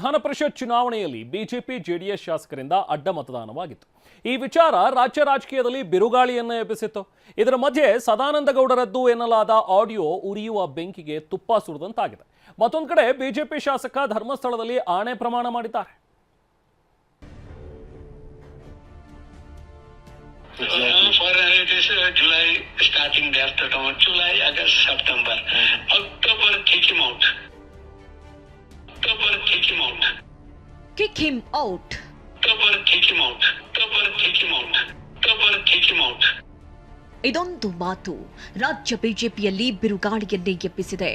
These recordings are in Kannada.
ವಿಧಾನ ಪರಿಷತ್ ಚುನಾವಣೆಯಲ್ಲಿ ಬಿಜೆಪಿ ಜೆಡಿಎಸ್ ಶಾಸಕರಿಂದ ಅಡ್ಡ ಮತದಾನವಾಗಿತ್ತು. ಈ ವಿಚಾರ ರಾಜ್ಯ ರಾಜಕೀಯದಲ್ಲಿ ಬಿರುಗಾಳಿಯನ್ನು ಎಬ್ಬಿಸಿತ್ತು. ಇದರ ಮಧ್ಯೆ ಸದಾನಂದ ಗೌಡರದ್ದು ಎನ್ನಲಾದ ಆಡಿಯೋ ಉರಿಯುವ ಬೆಂಕಿಗೆ ತುಪ್ಪ ಸುರಿದಂತಾಗಿದೆ. ಮತ್ತೊಂದು ಕಡೆ ಬಿಜೆಪಿ ಶಾಸಕ ಧರ್ಮಸ್ಥಳದಲ್ಲಿ ಆಣೆ ಪ್ರಮಾಣ ಮಾಡಿದ್ದಾರೆ. It is July starting after July, August, September. October, kick him out. October, kick him out. Kick him out. October, kick him out. October, kick him out. October, kick him out. ಇದೊಂದು ಮಾತು ರಾಜ್ಯ ಬಿಜೆಪಿಯಲ್ಲಿ ಬಿರುಗಾಳಿಯನ್ನೇ ಎಬ್ಬಿಸಿದೆ.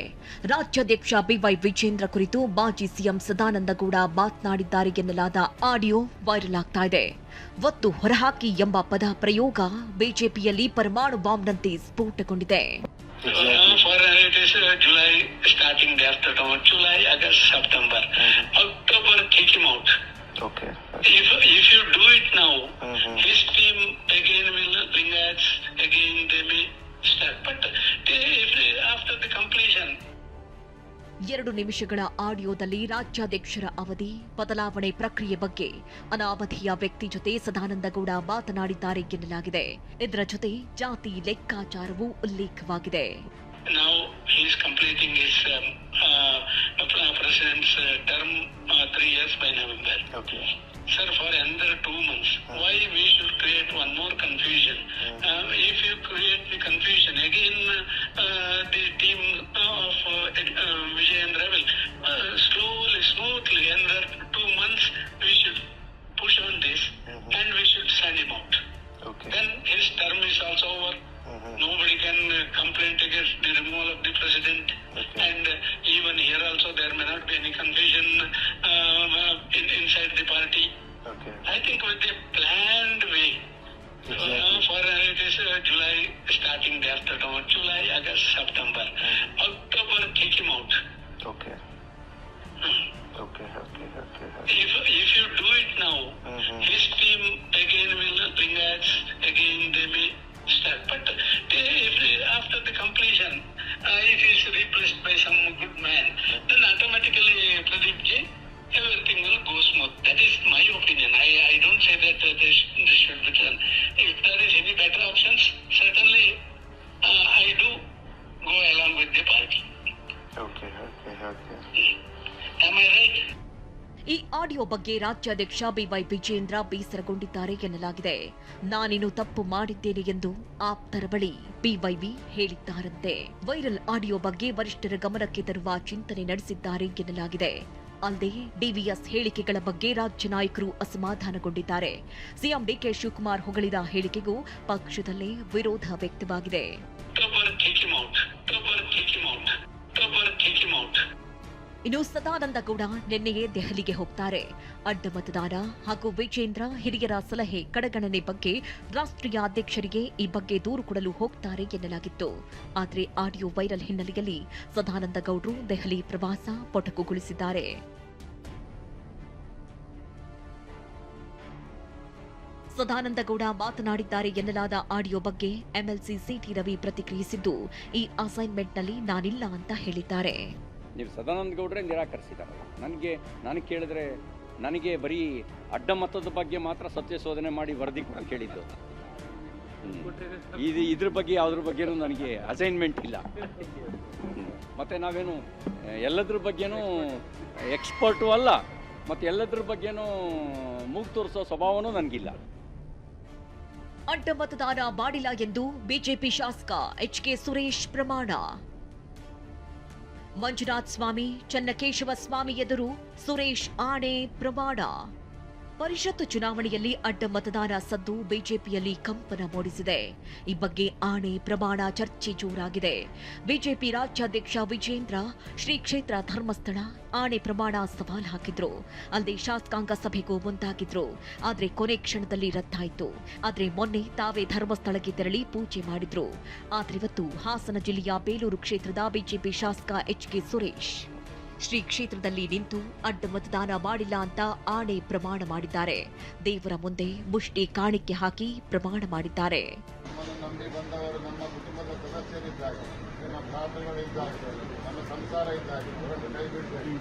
ರಾಜ್ಯಾಧ್ಯಕ್ಷ ಬಿವೈ ವಿಜೇಂದ್ರ ಕುರಿತು ಮಾಜಿ ಸಿಎಂ ಸದಾನಂದ ಗೌಡ ಮಾತನಾಡಿದ್ದಾರೆ ಎನ್ನಲಾದ ಆಡಿಯೋ ವೈರಲ್ ಆಗ್ತಾ ಇದೆ. ಒತ್ತು ಹೊರಹಾಕಿ ಎಂಬ ಪದ ಪ್ರಯೋಗ ಬಿಜೆಪಿಯಲ್ಲಿ ಪರಮಾಣು ಬಾಂಬ್ನಂತೆ ಸ್ಫೋಟಗೊಂಡಿದೆ. It is July starting after July, August, September. October, kick him out. Okay. If you do it now, his team again will bring us again. They may start, but if after the completion. 2 ನಿಮಿಷಗಳ ಆಡಿಯೋದಲ್ಲಿ ರಾಜ್ಯಾಧ್ಯಕ್ಷರ ಅವಧಿ ಬದಲಾವಣೆ ಪ್ರಕ್ರಿಯೆ ಬಗ್ಗೆ ಅನಾವಧಿಯ ವ್ಯಕ್ತಿ ಜೊತೆ ಸದಾನಂದ ಗೌಡ ಮಾತನಾಡಿದ್ದಾರೆ ಎನ್ನಲಾಗಿದೆ. ಇದರ ಜೊತೆ ಜಾತಿ ಲೆಕ್ಕಾಚಾರವೂ ಉಲ್ಲೇಖವಾಗಿದೆ. Now he is completing his president's term 3 years by November. Okay. Sir, for another 2 months, why we should create one more confusion? If you create the confusion again, the team of Vijayendra will slowly, smoothly, another 2 months we should push on this and we should send him out. Okay. Then his term is also over. Nobody can complain against the removal of the president. Okay. And even here also there may not be any confusion inside the party. Okay. I think with the planned way. Exactly. It is July starting after July, August, September. October, kick him out. Okay. Okay. If you do it now, his team again will bring us again. They may start, but if after the completion, if he is replaced by some good man, then automatically Pradeep ji, everything will go smooth. That is my opinion. I don't say that this should be done. If there is any better options, certainly I do go along with the party. Okay. Am I right? ಈ ಆಡಿಯೋ ಬಗ್ಗೆ ರಾಜ್ಯಾಧ್ಯಕ್ಷ ಬಿವೈ ವಿಜೇಂದ್ರ ಬೇಸರಗೊಂಡಿದ್ದಾರೆ ಎನ್ನಲಾಗಿದೆ. ನಾನೇನು ತಪ್ಪು ಮಾಡಿದ್ದೇನೆ ಎಂದು ಆಪ್ತರ ಬಳಿ ಬಿವೈವಿ ಹೇಳಿದ್ದಾರಂತೆ. ವೈರಲ್ ಆಡಿಯೋ ಬಗ್ಗೆ ವರಿಷ್ಠರ ಗಮನಕ್ಕೆ ತರುವ ಚಿಂತನೆ ನಡೆಸಿದ್ದಾರೆ ಎನ್ನಲಾಗಿದೆ. ಅಲ್ಲದೆ ಡಿವಿಎಸ್ ಹೇಳಿಕೆಗಳ ಬಗ್ಗೆ ರಾಜ್ಯ ನಾಯಕರು ಅಸಮಾಧಾನಗೊಂಡಿದ್ದಾರೆ. ಸಿಎಂ ಡಿಕೆ ಶಿವಕುಮಾರ್ ಹೊಗಳಿದ ಹೇಳಿಕೆಗೂ ಪಕ್ಷದಲ್ಲೇ ವಿರೋಧ ವ್ಯಕ್ತವಾಗಿದೆ. ಇನ್ನು ಸದಾನಂದ ಗೌಡ ನಿನ್ನೆಯೇ ದೆಹಲಿಗೆ ಹೋಗ್ತಾರೆ. ಅಡ್ಡ ಮತದಾನ ಹಾಗೂ ವಿಜೇಂದ್ರ ಹಿರಿಯರ ಸಲಹೆ ಕಡೆಗಣನೆ ಬಗ್ಗೆ ರಾಷ್ಟ್ರೀಯ ಅಧ್ಯಕ್ಷರಿಗೆ ಈ ಬಗ್ಗೆ ದೂರು ಕೊಡಲು ಹೋಗ್ತಾರೆ ಎನ್ನಲಾಗಿತ್ತು. ಆದರೆ ಆಡಿಯೋ ವೈರಲ್ ಹಿನ್ನೆಲೆಯಲ್ಲಿ ಸದಾನಂದ ಗೌಡರು ದೆಹಲಿ ಪ್ರವಾಸ ಮೊಟಕುಗೊಳಿಸಿದ್ದಾರೆ. ಸದಾನಂದ ಗೌಡ ಮಾತನಾಡಿದ್ದಾರೆ ಎನ್ನಲಾದ ಆಡಿಯೋ ಬಗ್ಗೆ ಎಂಎಲ್ಸಿ ಸಿಟಿ ರವಿ ಪ್ರತಿಕ್ರಿಯಿಸಿದ್ದು, ಈ ಅಸೈನ್ಮೆಂಟ್ನಲ್ಲಿ ನಾನಿಲ್ಲ ಅಂತ ಹೇಳಿದ್ದಾರೆ. ನೀವು ಸದಾನಂದ ಗೌಡ್ರೆ ನಿರಾಕರಿಸಿದ್ದಾರೆ. ನಾನು ಕೇಳಿದ್ರೆ ನನಗೆ ಬರೀ ಅಡ್ಡ ಮತದ ಬಗ್ಗೆ ಮಾತ್ರ ಸತ್ಯ ಶೋಧನೆ ಮಾಡಿ ವರದಿ ಕೂಡ ಕೇಳಿದ್ದು. ಇದ್ರ ಬಗ್ಗೆ ಯಾವುದ್ರ ಬಗ್ಗೆನೂ ನನಗೆ ಅಸೈನ್ಮೆಂಟ್ ಇಲ್ಲ. ಮತ್ತು ನಾವೇನು ಎಲ್ಲದ್ರ ಬಗ್ಗೆನೂ ಎಕ್ಸ್ಪರ್ಟು ಅಲ್ಲ, ಮತ್ತು ಎಲ್ಲದ್ರ ಬಗ್ಗೆನೂ ಮೂಗು ತೋರಿಸೋ ಸ್ವಭಾವನೂ ನನಗಿಲ್ಲ. ಅಡ್ಡ ಮತದಾನ ಮಾಡಿಲ್ಲ ಎಂದು ಬಿಜೆಪಿ ಶಾಸಕ ಎಚ್ಕೆ ಸುರೇಶ್ ಪ್ರಮಾಣ. ಮಂಜುನಾಥ್ ಸ್ವಾಮಿ, ಚನ್ನಕೇಶವ ಸ್ವಾಮಿ ಎದುರು ಸುರೇಶ್ ಆಣೆ ಪ್ರಮಾಣ. ಪರಿಷತ್ ಚುನಾವಣೆಯಲ್ಲಿ ಅಡ್ಡ ಮತದಾನ ಸದ್ದು ಬಿಜೆಪಿಯಲ್ಲಿ ಕಂಪನ ಮೂಡಿಸಿದೆ. ಈ ಬಗ್ಗೆ ಆಣೆ ಪ್ರಮಾಣ ಚರ್ಚೆ ಜೋರಾಗಿದೆ. ಬಿಜೆಪಿ ರಾಜ್ಯಾಧ್ಯಕ್ಷ ವಿಜೇಂದ್ರ ಶ್ರೀ ಕ್ಷೇತ್ರ ಧರ್ಮಸ್ಥಳ ಆಣೆ ಪ್ರಮಾಣ ಸವಾಲ್ ಹಾಕಿದ್ರು. ಅಲ್ಲದೆ ಶಾಸಕಾಂಗ ಸಭೆಗೂ ಮುಂದಾಗಿದ್ರು. ಆದ್ರೆ ಕೊನೆ ಕ್ಷಣದಲ್ಲಿ ರದ್ದಾಯಿತು. ಆದ್ರೆ ಮೊನ್ನೆ ತಾವೇ ಧರ್ಮಸ್ಥಳಕ್ಕೆ ತೆರಳಿ ಪೂಜೆ ಮಾಡಿದ್ರು. ಆದ್ರೆ ಇವತ್ತು ಹಾಸನ ಜಿಲ್ಲೆಯ ಬೇಲೂರು ಕ್ಷೇತ್ರದ ಬಿಜೆಪಿ ಶಾಸಕ ಎಚ್ಕೆ ಸುರೇಶ್ ಶ್ರೀ ಕ್ಷೇತ್ರದಲ್ಲಿ ನಿಂತು ಅಡ್ಡ ಮತದಾನ ಮಾಡಿಲ್ಲ ಅಂತ ಆಣೆ ಪ್ರಮಾಣ ಮಾಡಿದ್ದಾರೆ. ದೇವರ ಮುಂದೆ ಮುಷ್ಟಿ ಕಾಣಿಕೆ ಹಾಕಿ ಪ್ರಮಾಣ ಮಾಡಿದ್ದಾರೆ. ನಂಬಿ ಬಂದವರು ನಮ್ಮ ಕುಟುಂಬದ ಸದಸ್ಯರಿದ್ದಾರೆ, ನಮ್ಮ ಪ್ರಾರ್ಥನೆಗಳಿದ್ದಾರೆ, ನಮ್ಮ ಸಂಸಾರ ಇದ್ದಾರೆ, ಅವರನ್ನು ಕೈ ಬಿಡಬೇಡಿ.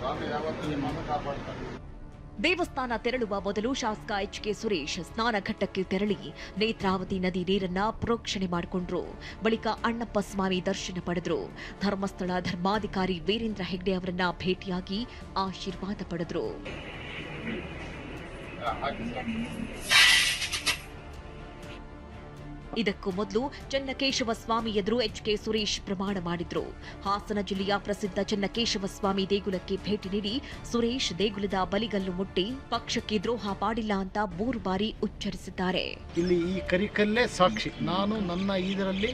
ಸ್ವಾಮಿ ಯಾವತ್ತೂ ನಿಮ್ಮನ್ನು ಕಾಪಾಡ್ತಾರೆ. ದೇವಸ್ಥಾನ ತೆರಳುವ ಮೊದಲು ಶಾಸಕ ಎಚ್.ಕೆ. ಸುರೇಶ್ ಸ್ನಾನಘಟ್ಟಕ್ಕೆ ತೆರಳಿ ನೇತ್ರಾವತಿ ನದಿ ನೀರನ್ನ ಪ್ರೋಕ್ಷಣೆ ಮಾಡಿಕೊಂಡ್ರು. ಬಳಿಕ ಅಣ್ಣಪ್ಪ ಸ್ವಾಮಿ ದರ್ಶನ ಪಡೆದ್ರು. ಧರ್ಮಸ್ಥಳ ಧರ್ಮಾಧಿಕಾರಿ ವೀರೇಂದ್ರ ಹೆಗ್ಡೆ ಅವರನ್ನ ಭೇಟಿಯಾಗಿ ಆಶೀರ್ವಾದ ಪಡೆದ್ರು. ಇದಕ್ಕೂ ಮೊದಲು ಚೆನ್ನಕೇಶವ ಸ್ವಾಮಿ ಎದುರು ಎಚ್.ಕೆ. ಸುರೇಶ್ ಪ್ರಮಾಣ ಮಾಡಿದ್ರು. ಹಾಸನ ಜಿಲ್ಲೆಯ ಪ್ರಸಿದ್ಧ ಚೆನ್ನಕೇಶವ ಸ್ವಾಮಿ ದೇಗುಲಕ್ಕೆ ಭೇಟಿ ನೀಡಿ ಸುರೇಶ್ ದೇಗುಲದ ಬಲಿಗಲ್ಲು ಮುಟ್ಟಿ ಪಕ್ಷಕ್ಕೆ ದ್ರೋಹ ಮಾಡಿಲ್ಲ ಅಂತ 3 ಬಾರಿ ಉಚ್ಚರಿಸಿದ್ದಾರೆ. ಇಲ್ಲಿ ಈ ಕರಿಕಲ್ಲೇ ಸಾಕ್ಷಿ. ನಾನು ನನ್ನ ಇದರಲ್ಲಿ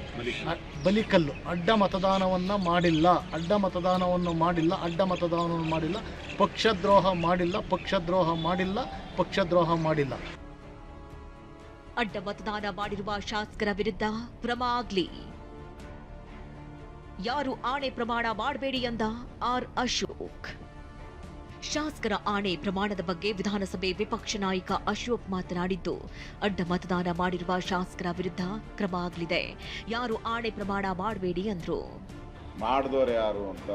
ಬಲಿಕಲ್ಲು ಅಡ್ಡ ಮತದಾನವನ್ನು ಮಾಡಿಲ್ಲ, ಅಡ್ಡ ಮತದಾನವನ್ನು ಮಾಡಿಲ್ಲ, ಪಕ್ಷದ್ರೋಹ ಮಾಡಿಲ್ಲ. ಅಡ್ಡ ಮತದಾನ ಮಾಡಿರುವ ಶಾಸಕರ ವಿರುದ್ಧ ಕ್ರಮ ಆಗ್ಲಿ. ಯಾರು ಆಣೆ ಪ್ರಮಾಣ ಮಾಡಬೇಡಿ ಎಂದ ಆರ್ ಅಶೋಕ್. ಶಾಸಕರ ಆಣೆ ಪ್ರಮಾಣದ ಬಗ್ಗೆ ವಿಧಾನಸಭೆ ವಿಪಕ್ಷ ನಾಯಕ ಅಶೋಕ್ ಮಾತನಾಡಿದ್ದು, ಅಡ್ಡ ಮತದಾನ ಮಾಡಿರುವ ಶಾಸಕರ ವಿರುದ್ಧ ಕ್ರಮ ಆಗಲಿದೆ. ಯಾರು ಆಣೆ ಪ್ರಮಾಣ ಮಾಡಬೇಡಿ ಅಂದ್ರು. ಮಾಡಿದವರು ಯಾರು ಅಂತ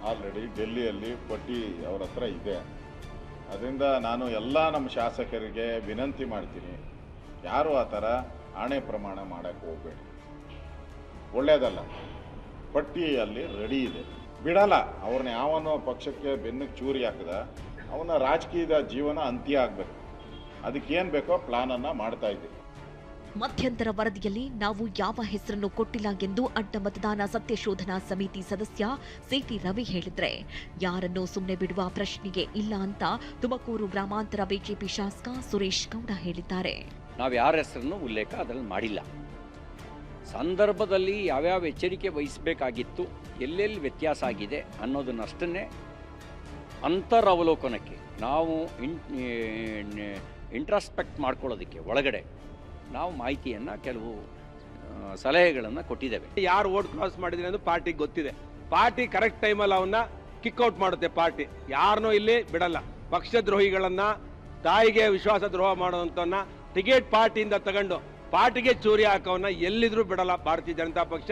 ಆಲ್ರೆಡಿ ಡೆಲ್ಲಿಯಲ್ಲಿ ಪಟ್ಟಿ ಅವ್ರ ಹತ್ರ ಇದೆ. ಅದರಿಂದ ನಾನು ಎಲ್ಲ ನಮ್ಮ ಶಾಸಕರಿಗೆ ವಿನಂತಿ ಮಾಡ್ತೀನಿ, ಯಾರು ಆ ಥರ ಆಣೆ ಪ್ರಮಾಣ ಮಾಡೋಕ್ಕೆ ಹೋಗಬೇಡಿ, ಒಳ್ಳೆಯದಲ್ಲ. ಪಟ್ಟಿಯಲ್ಲಿ ರೆಡಿ ಇದೆ, ಬಿಡಲ್ಲ. ಅವ್ರನ್ನ ಯಾವನೋ ಪಕ್ಷಕ್ಕೆ ಬೆನ್ನಿಗೆ ಚೂರಿ ಹಾಕಿದ ಅವನ ರಾಜಕೀಯದ ಜೀವನ ಅಂತ್ಯ ಆಗಬೇಕು. ಅದಕ್ಕೇನು ಬೇಕೋ ಪ್ಲಾನನ್ನು ಮಾಡ್ತಾ ಇದ್ದೀವಿ. ಮಧ್ಯಂತರ ವರದಿಯಲ್ಲಿ ನಾವು ಯಾವ ಹೆಸರನ್ನು ಕೊಟ್ಟಿಲ್ಲ ಎಂದು ಅಡ್ಡ ಮತದಾನ ಸತ್ಯಶೋಧನಾ ಸಮಿತಿ ಸದಸ್ಯ ಸಿಟಿ ರವಿ ಹೇಳಿದ್ರೆ, ಯಾರನ್ನೂ ಸುಮ್ಮನೆ ಬಿಡುವ ಪ್ರಶ್ನೆಗೆ ಇಲ್ಲ ಅಂತ ತುಮಕೂರು ಗ್ರಾಮಾಂತರ ಬಿಜೆಪಿ ಶಾಸಕ ಸುರೇಶ್ ಗೌಡ ಹೇಳಿದ್ದಾರೆ. ನಾವು ಯಾರ ಹೆಸರನ್ನು ಉಲ್ಲೇಖ ಅದರಲ್ಲಿ ಮಾಡಿಲ್ಲ. ಸಂದರ್ಭದಲ್ಲಿ ಯಾವ್ಯಾವ ಎಚ್ಚರಿಕೆ ವಹಿಸಬೇಕಾಗಿತ್ತು, ಎಲ್ಲೆಲ್ಲಿ ವ್ಯತ್ಯಾಸ ಆಗಿದೆ ಅನ್ನೋದನ್ನಷ್ಟನ್ನೇ ಅಂತರವಲೋಕನಕ್ಕೆ ನಾವು ಇಂಟ್ರಾಸ್ಪೆಕ್ಟ್ ಮಾಡ್ಕೊಳ್ಳೋದಕ್ಕೆ ಒಳಗಡೆ ನಾವು ಮಾಹಿತಿಯನ್ನು, ಕೆಲವು ಸಲಹೆಗಳನ್ನು ಕೊಟ್ಟಿದ್ದೇವೆ. ಯಾರು ಓಟ್ ಕ್ರಾಸ್ ಮಾಡಿದ್ರೆ ಅಂತ ಪಾರ್ಟಿಗೆ ಗೊತ್ತಿದೆ. ಪಾರ್ಟಿ ಕರೆಕ್ಟ್ ಟೈಮಲ್ಲಿ ಅವನ್ನ ಕಿಕ್ಔಟ್ ಮಾಡುತ್ತೆ. ಪಾರ್ಟಿ ಯಾರನ್ನೂ ಇಲ್ಲಿ ಬಿಡಲ್ಲ. ಪಕ್ಷದ್ರೋಹಿಗಳನ್ನ, ತಾಯಿಗೆ ವಿಶ್ವಾಸ ದ್ರೋಹ ಮಾಡೋದಂತವನ್ನ, ಟಿಕೆಟ್ ಪಾರ್ಟಿಯಿಂದ ತಗೊಂಡು ಪಾರ್ಟಿಗೆ ಚೂರಿ ಹಾಕೋವನ್ನ ಎಲ್ಲಿದ್ರೂ ಬಿಡಲ್ಲ ಭಾರತೀಯ ಜನತಾ ಪಕ್ಷ.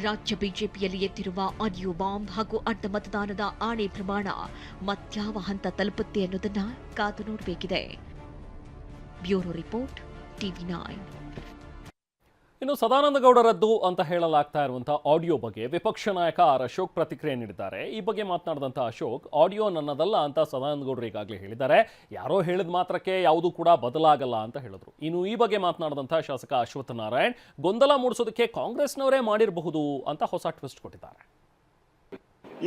ರಾಜ್ಯ ಬಿಜೆಪಿಯಲ್ಲಿ ಎತ್ತಿರುವ ಆಡಿಯೋ ಬಾಂಬ್ ಹಾಗೂ ಅಡ್ಡ ಮತದಾನದ ಆಣೆ ಪ್ರಮಾಣ ಮತ್ಯಾವ ಹಂತ ತಲುಪುತ್ತೆ ಅನ್ನೋದನ್ನ ಕಾದು ನೋಡಬೇಕಿದೆ. Bureau report, TV9. ಇನ್ನು ಸದಾನಂದ ಗೌಡರದ್ದು ಅಂತ ಹೇಳಲಾಗ್ತಾ ಇರುವಂತಹ ಆಡಿಯೋ ಬಗ್ಗೆ ವಿಪಕ್ಷ ನಾಯಕ ಆರ್ ಅಶೋಕ್ ಪ್ರತಿಕ್ರಿಯೆ ನೀಡಿದ್ದಾರೆ. ಈ ಬಗ್ಗೆ ಮಾತನಾಡಿದಂಥ ಅಶೋಕ್, ಆಡಿಯೋ ನನ್ನದಲ್ಲ ಅಂತ ಸದಾನಂದ ಗೌಡರು ಈಗಾಗಲೇ ಹೇಳಿದ್ದಾರೆ. ಯಾರೋ ಹೇಳಿದ ಮಾತ್ರಕ್ಕೆ ಯಾವುದೂ ಕೂಡ ಬದಲಾಗಲ್ಲ ಅಂತ ಹೇಳಿದ್ರು. ಇನ್ನು ಈ ಬಗ್ಗೆ ಮಾತನಾಡಿದಂಥ ಶಾಸಕ ಅಶ್ವತ್ಥ ನಾರಾಯಣ್, ಗೊಂದಲ ಮೂಡಿಸೋದಕ್ಕೆ ಕಾಂಗ್ರೆಸ್ನವರೇ ಮಾಡಿರಬಹುದು ಅಂತ ಹೊಸ ಟ್ವಿಸ್ಟ್ ಕೊಟ್ಟಿದ್ದಾರೆ.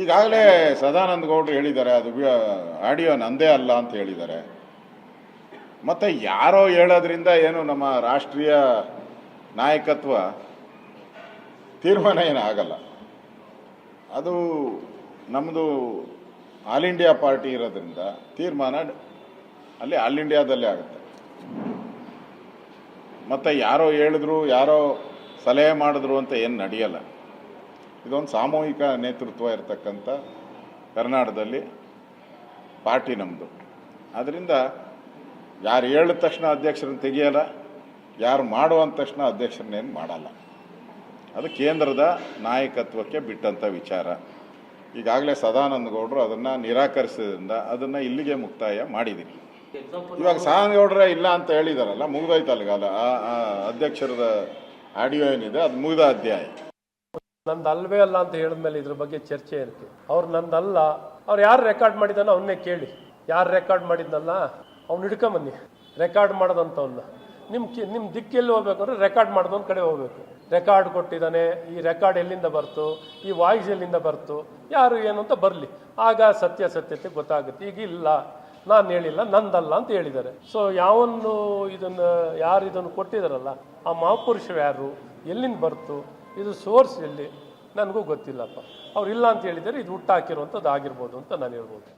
ಈಗಾಗಲೇ ಸದಾನಂದ ಗೌಡರು ಹೇಳಿದ್ದಾರೆ, ಅದು ಆಡಿಯೋ ನಂದೇ ಅಲ್ಲ ಅಂತ ಹೇಳಿದ್ದಾರೆ. ಮತ್ತು ಯಾರೋ ಹೇಳೋದ್ರಿಂದ ಏನು ನಮ್ಮ ರಾಷ್ಟ್ರೀಯ ನಾಯಕತ್ವ ತೀರ್ಮಾನ ಏನು ಆಗಲ್ಲ. ಅದು ನಮ್ಮದು ಆಲ್ ಇಂಡಿಯಾ ಪಾರ್ಟಿ ಇರೋದ್ರಿಂದ ತೀರ್ಮಾನ ಅಲ್ಲಿ ಆಲ್ ಇಂಡಿಯಾದಲ್ಲೇ ಆಗುತ್ತೆ. ಮತ್ತು ಯಾರೋ ಹೇಳಿದ್ರು, ಯಾರೋ ಸಲಹೆ ಮಾಡಿದ್ರು ಅಂತ ಏನು ನಡೆಯಲ್ಲ. ಇದೊಂದು ಸಾಮೂಹಿಕ ನೇತೃತ್ವ ಇರತಕ್ಕಂಥ ಕರ್ನಾಟಕದಲ್ಲಿ ಪಾರ್ಟಿ ನಮ್ಮದು. ಅದರಿಂದ ಯಾರು ಹೇಳಿದ ತಕ್ಷಣ ಅಧ್ಯಕ್ಷರನ್ನು ತೆಗಿಯಲ್ಲ, ಯಾರು ಮಾಡುವಂತ ತಕ್ಷಣ ಅಧ್ಯಕ್ಷರನ್ನೇನು ಮಾಡಲ್ಲ. ಅದು ಕೇಂದ್ರದ ನಾಯಕತ್ವಕ್ಕೆ ಬಿಟ್ಟಂಥ ವಿಚಾರ. ಈಗಾಗಲೇ ಸದಾನಂದ ಗೌಡರು ಅದನ್ನು ನಿರಾಕರಿಸಿದ್ರಿಂದ ಅದನ್ನು ಇಲ್ಲಿಗೆ ಮುಕ್ತಾಯ ಮಾಡಿದ್ದೀನಿ. ಇವಾಗ ಸದಾನಂದ ಗೌಡ್ರೆ ಇಲ್ಲ ಅಂತ ಹೇಳಿದಾರಲ್ಲ, ಮುಗಿದೋಯ್ತಲ್ಲ. ಆ ಅಧ್ಯಕ್ಷರದ ಆಡಿಯೋ ಏನಿದೆ ಅದು ಮುಗಿದ ಅಧ್ಯಾಯ. ನಂದು ಅಲ್ವೇ ಅಲ್ಲ ಅಂತ ಹೇಳಿದ್ಮೇಲೆ ಇದ್ರ ಬಗ್ಗೆ ಚರ್ಚೆ ಇರುತ್ತೆ. ಅವ್ರು ನಂದಲ್ಲ, ಅವ್ರು ಯಾರು ರೆಕಾರ್ಡ್ ಮಾಡಿದಾನೋ ಅವನ್ನೇ ಕೇಳಿ. ಯಾರು ರೆಕಾರ್ಡ್ ಮಾಡಿದ್ನಲ್ಲ ಅವ್ನು ಹಿಡ್ಕೊಂಬನ್ನಿ, ರೆಕಾರ್ಡ್ ಮಾಡೋದಂಥವನ್ನ. ನಿಮ್ಮ ದಿಕ್ಕೆಲ್ಲಿ ಹೋಗ್ಬೇಕು ಅಂದರೆ ರೆಕಾರ್ಡ್ ಮಾಡಿದವನ ಕಡೆ ಹೋಗ್ಬೇಕು. ರೆಕಾರ್ಡ್ ಕೊಟ್ಟಿದ್ದಾನೆ, ಈ ರೆಕಾರ್ಡ್ ಎಲ್ಲಿಂದ ಬರ್ತು, ಈ ವಾಯ್ಸ್ ಎಲ್ಲಿಂದ ಬರ್ತು, ಯಾರು ಏನು ಅಂತ ಬರಲಿ, ಆಗ ಸತ್ಯಾಸತ್ಯತೆ ಗೊತ್ತಾಗುತ್ತೆ. ಈಗ ಇಲ್ಲ, ನಾನು ಹೇಳಿಲ್ಲ, ನಂದಲ್ಲ ಅಂತ ಹೇಳಿದ್ದಾರೆ. ಸೊ ಯಾರು ಇದನ್ನು ಕೊಟ್ಟಿದ್ದಾರಲ್ಲ, ಆ ಮಹಾಪುರುಷ ಯಾರು, ಎಲ್ಲಿಂದ ಬರ್ತು, ಇದು ಸೋರ್ಸ್ ಎಲ್ಲಿ, ನನಗೂ ಗೊತ್ತಿಲ್ಲಪ್ಪ. ಅವ್ರು ಇಲ್ಲ ಅಂತ ಹೇಳಿದರೆ ಇದು ಹುಟ್ಟಾಕಿರುವಂಥದ್ದು ಆಗಿರ್ಬೋದು ಅಂತ ನಾನು ಹೇಳ್ಬೋದು.